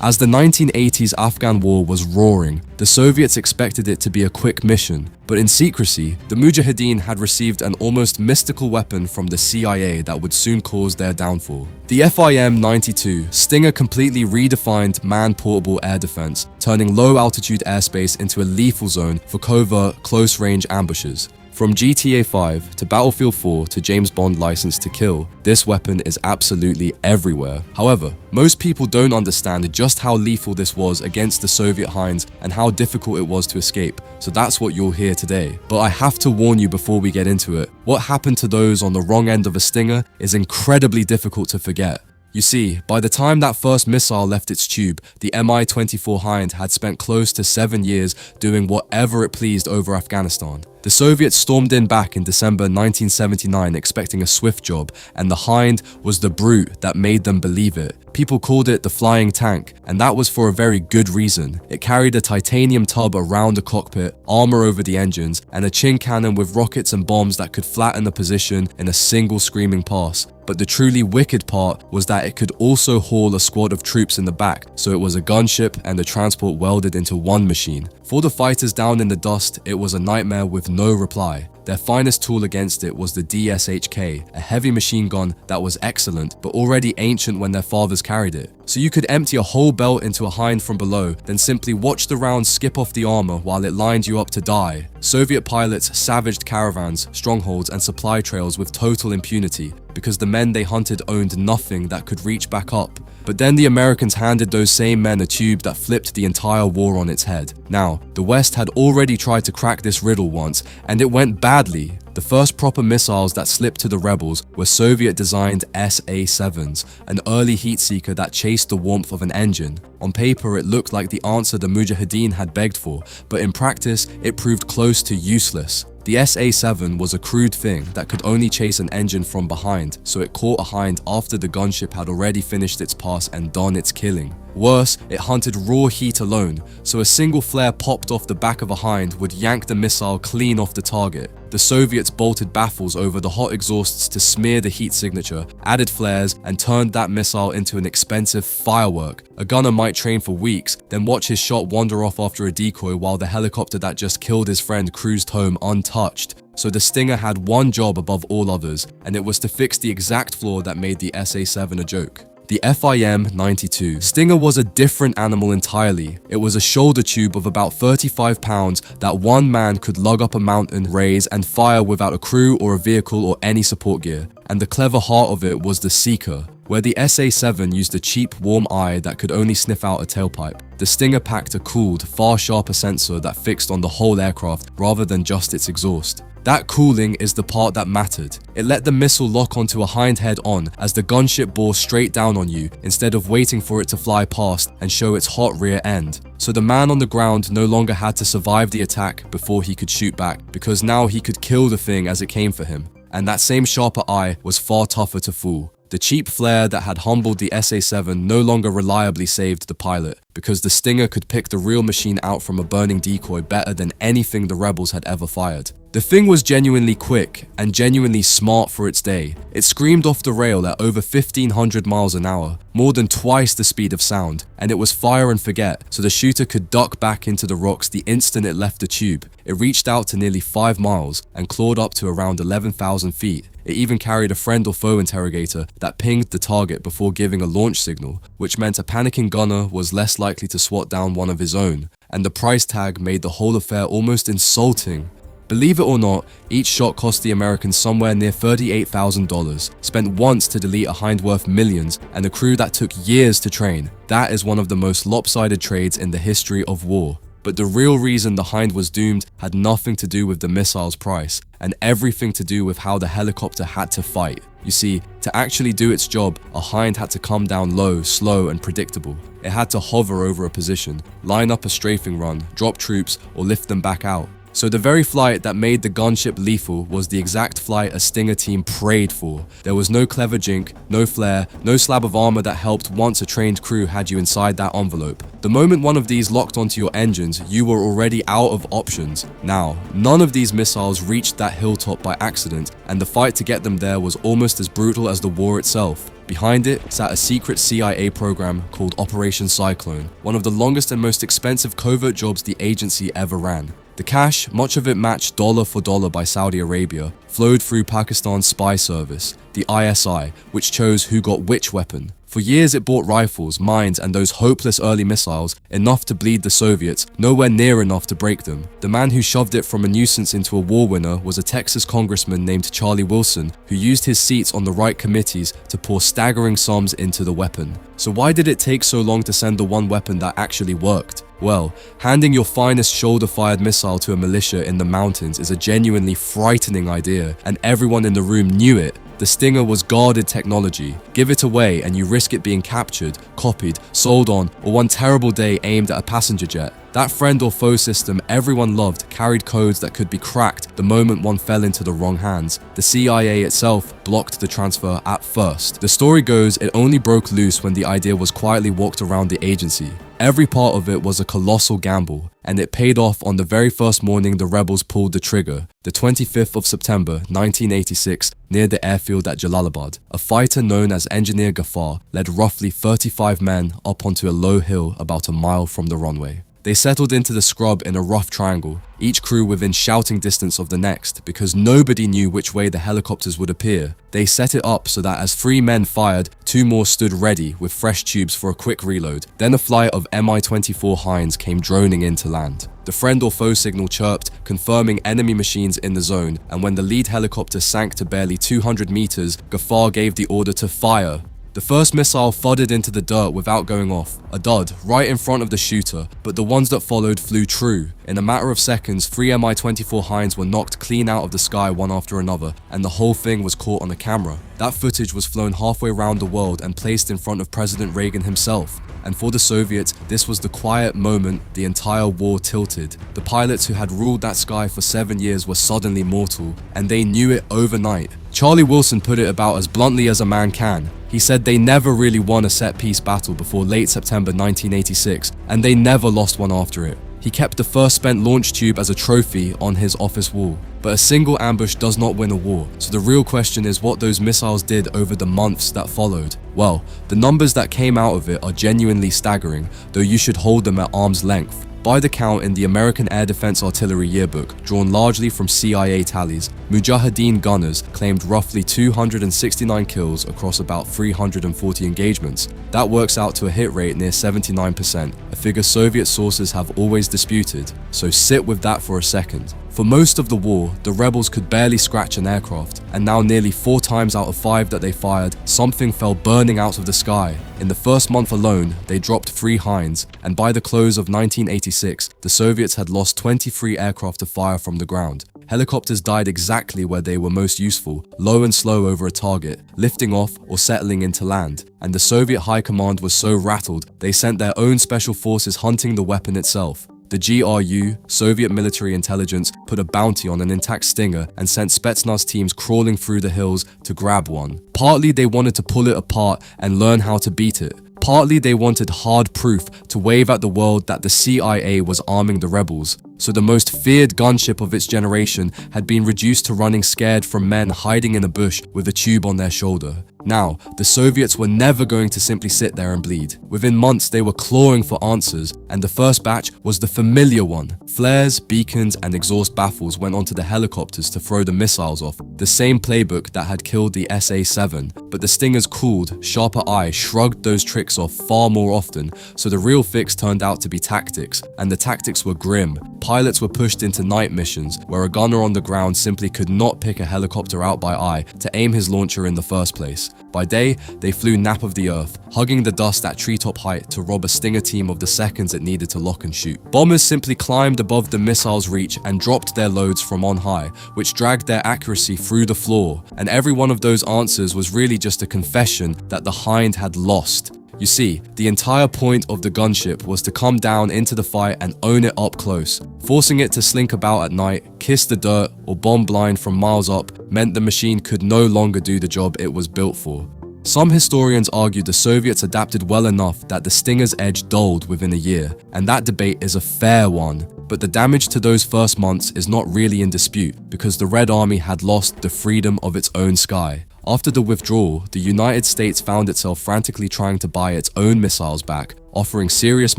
As the 1980s Afghan war was roaring, the Soviets expected it to be a quick mission, but in secrecy, the mujahideen had received an almost mystical weapon from the CIA that would soon cause their downfall. The FIM-92 Stinger completely redefined man-portable air defense, turning low-altitude airspace into a lethal zone for covert, close-range ambushes. From GTA 5 to Battlefield 4 to James Bond License to Kill, this weapon is absolutely everywhere. However, most people don't understand just how lethal this was against the Soviet Hinds and how difficult it was to escape, so that's what you'll hear today. But I have to warn you before we get into it, what happened to those on the wrong end of a Stinger is incredibly difficult to forget. You see, by the time that first missile left its tube, the Mi-24 Hind had spent close to 7 years doing whatever it pleased over Afghanistan. The Soviets stormed in back in December 1979 expecting a swift job, and the Hind was the brute that made them believe it. People called it the flying tank, and that was for a very good reason. It carried a titanium tub around the cockpit, armor over the engines, and a chin cannon with rockets and bombs that could flatten the position in a single screaming pass. But the truly wicked part was that it could also haul a squad of troops in the back, so it was a gunship and a transport welded into one machine. For the fighters down in the dust, it was a nightmare with no reply. Their finest tool against it was the DSHK, a heavy machine gun that was excellent, but already ancient when their fathers carried it. So you could empty a whole belt into a Hind from below, then simply watch the rounds skip off the armor while it lined you up to die. Soviet pilots savaged caravans, strongholds, and supply trails with total impunity, because the men they hunted owned nothing that could reach back up. But then the Americans handed those same men a tube that flipped the entire war on its head. Now, the West had already tried to crack this riddle once, and it went badly. The first proper missiles that slipped to the rebels were Soviet-designed SA-7s, an early heat seeker that chased the warmth of an engine. On paper, it looked like the answer the Mujahideen had begged for, but in practice, it proved close to useless. The SA-7 was a crude thing that could only chase an engine from behind, so it caught a Hind after the gunship had already finished its pass and done its killing. Worse, it hunted raw heat alone, so a single flare popped off the back of a Hind would yank the missile clean off the target. The Soviets bolted baffles over the hot exhausts to smear the heat signature, added flares, and turned that missile into an expensive firework. A gunner might train for weeks, then watch his shot wander off after a decoy while the helicopter that just killed his friend cruised home untouched. So the Stinger had one job above all others, and it was to fix the exact flaw that made the SA-7 a joke. The FIM-92 Stinger was a different animal entirely. It was a shoulder tube of about 35 pounds that one man could lug up a mountain, raise, and fire without a crew or a vehicle or any support gear. And the clever heart of it was the seeker. Where the SA-7 used a cheap, warm eye that could only sniff out a tailpipe, the Stinger packed a cooled, far sharper sensor that fixed on the whole aircraft rather than just its exhaust. That cooling is the part that mattered. It let the missile lock onto a Hind head-on as the gunship bore straight down on you instead of waiting for it to fly past and show its hot rear end. So the man on the ground no longer had to survive the attack before he could shoot back, because now he could kill the thing as it came for him. And that same sharper eye was far tougher to fool. The cheap flare that had humbled the SA-7 no longer reliably saved the pilot, because the Stinger could pick the real machine out from a burning decoy better than anything the rebels had ever fired. The thing was genuinely quick and genuinely smart for its day. It screamed off the rail at over 1,500 miles an hour, more than twice the speed of sound, and it was fire and forget, so the shooter could duck back into the rocks the instant it left the tube. It reached out to nearly 5 miles and clawed up to around 11,000 feet. It even carried a friend or foe interrogator that pinged the target before giving a launch signal, which meant a panicking gunner was less likely to swat down one of his own, and the price tag made the whole affair almost insulting. Believe it or not, each shot cost the Americans somewhere near $38,000, spent once to delete a Hind worth millions, and a crew that took years to train. That is one of the most lopsided trades in the history of war. But the real reason the Hind was doomed had nothing to do with the missile's price, and everything to do with how the helicopter had to fight. You see, to actually do its job, a Hind had to come down low, slow, and predictable. It had to hover over a position, line up a strafing run, drop troops, or lift them back out. So the very flight that made the gunship lethal was the exact flight a Stinger team prayed for. There was no clever jink, no flare, no slab of armor that helped once a trained crew had you inside that envelope. The moment one of these locked onto your engines, you were already out of options. Now, none of these missiles reached that hilltop by accident, and the fight to get them there was almost as brutal as the war itself. Behind it sat a secret CIA program called Operation Cyclone, one of the longest and most expensive covert jobs the agency ever ran. The cash, much of it matched dollar for dollar by Saudi Arabia, flowed through Pakistan's spy service, the ISI, which chose who got which weapon. For years it bought rifles, mines, and those hopeless early missiles, enough to bleed the Soviets, nowhere near enough to break them. The man who shoved it from a nuisance into a war winner was a Texas congressman named Charlie Wilson, who used his seats on the right committees to pour staggering sums into the weapon. So why did it take so long to send the one weapon that actually worked? Well, handing your finest shoulder-fired missile to a militia in the mountains is a genuinely frightening idea, and everyone in the room knew it. The Stinger was guarded technology. Give it away and you risk it being captured, copied, sold on, or one terrible day aimed at a passenger jet. That friend or foe system everyone loved carried codes that could be cracked the moment one fell into the wrong hands. The CIA itself blocked the transfer at first. The story goes it only broke loose when the idea was quietly walked around the agency. Every part of it was a colossal gamble, and it paid off on the very first morning the rebels pulled the trigger, the 25th of September 1986, near the airfield at Jalalabad. A fighter known as Engineer Ghaffar led roughly 35 men up onto a low hill about a mile from the runway. They settled into the scrub in a rough triangle, each crew within shouting distance of the next, because nobody knew which way the helicopters would appear. They set it up so that as 3 men fired, 2 more stood ready with fresh tubes for a quick reload. Then a flight of Mi-24 Hinds came droning in to land. The friend or foe signal chirped, confirming enemy machines in the zone, and when the lead helicopter sank to barely 200 meters, Ghaffar gave the order to fire. The first missile thudded into the dirt without going off, a dud, right in front of the shooter, but the ones that followed flew true. In a matter of seconds, 3 Mi-24 Hinds were knocked clean out of the sky one after another, and the whole thing was caught on a camera. That footage was flown halfway around the world and placed in front of President Reagan himself. And for the Soviets, this was the quiet moment the entire war tilted. The pilots who had ruled that sky for 7 years were suddenly mortal, and they knew it overnight. Charlie Wilson put it about as bluntly as a man can. He said they never really won a set-piece battle before late September 1986, and they never lost one after it. He kept the first spent launch tube as a trophy on his office wall. But a single ambush does not win a war, so the real question is what those missiles did over the months that followed. Well, the numbers that came out of it are genuinely staggering, though you should hold them at arm's length. By the count in the American Air Defense Artillery Yearbook, drawn largely from CIA tallies, mujahideen gunners claimed roughly 269 kills across about 340 engagements. That works out to a hit rate near 79%, a figure Soviet sources have always disputed, so sit with that for a second. For most of the war, the rebels could barely scratch an aircraft, and now nearly 4 times out of 5 that they fired, something fell burning out of the sky. In the first month alone, they dropped 3 Hinds, and by the close of 1986, the Soviets had lost 23 aircraft to fire from the ground. Helicopters died exactly where they were most useful, low and slow over a target, lifting off or settling into land. And the Soviet high command was so rattled, they sent their own special forces hunting the weapon itself. The GRU, Soviet military intelligence, put a bounty on an intact Stinger and sent Spetsnaz teams crawling through the hills to grab one. Partly they wanted to pull it apart and learn how to beat it. Partly they wanted hard proof to wave at the world that the CIA was arming the rebels. So the most feared gunship of its generation had been reduced to running scared from men hiding in a bush with a tube on their shoulder. Now, the Soviets were never going to simply sit there and bleed. Within months, they were clawing for answers, and the first batch was the familiar one. Flares, beacons, and exhaust baffles went onto the helicopters to throw the missiles off, the same playbook that had killed the SA-7. But the Stinger's cooled, sharper eye shrugged those tricks off far more often, so the real fix turned out to be tactics, and the tactics were grim. Pilots were pushed into night missions, where a gunner on the ground simply could not pick a helicopter out by eye to aim his launcher in the first place. By day, they flew nap of the earth, hugging the dust at treetop height to rob a Stinger team of the seconds it needed to lock and shoot. Bombers simply climbed above the missile's reach and dropped their loads from on high, which dragged their accuracy through the floor. And every one of those answers was really just a confession that the Hind had lost. You see, the entire point of the gunship was to come down into the fight and own it up close. Forcing it to slink about at night, kiss the dirt, or bomb blind from miles up meant the machine could no longer do the job it was built for. Some historians argue the Soviets adapted well enough that the Stinger's edge dulled within a year, and that debate is a fair one. But the damage to those first months is not really in dispute because the Red Army had lost the freedom of its own sky. After the withdrawal, the United States found itself frantically trying to buy its own missiles back, offering serious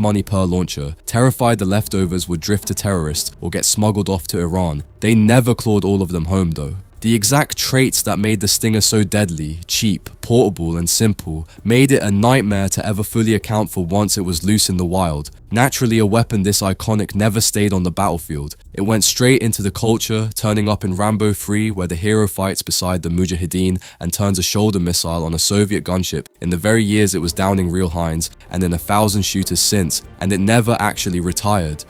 money per launcher, terrified the leftovers would drift to terrorists or get smuggled off to Iran. They never clawed all of them home though. The exact traits that made the Stinger so deadly, cheap, portable, and simple made it a nightmare to ever fully account for once it was loose in the wild. Naturally, a weapon this iconic never stayed on the battlefield. It went straight into the culture, turning up in Rambo 3 where the hero fights beside the mujahideen and turns a shoulder missile on a Soviet gunship in the very years it was downing real Hinds, and in 1,000 shooters since, and it never actually retired.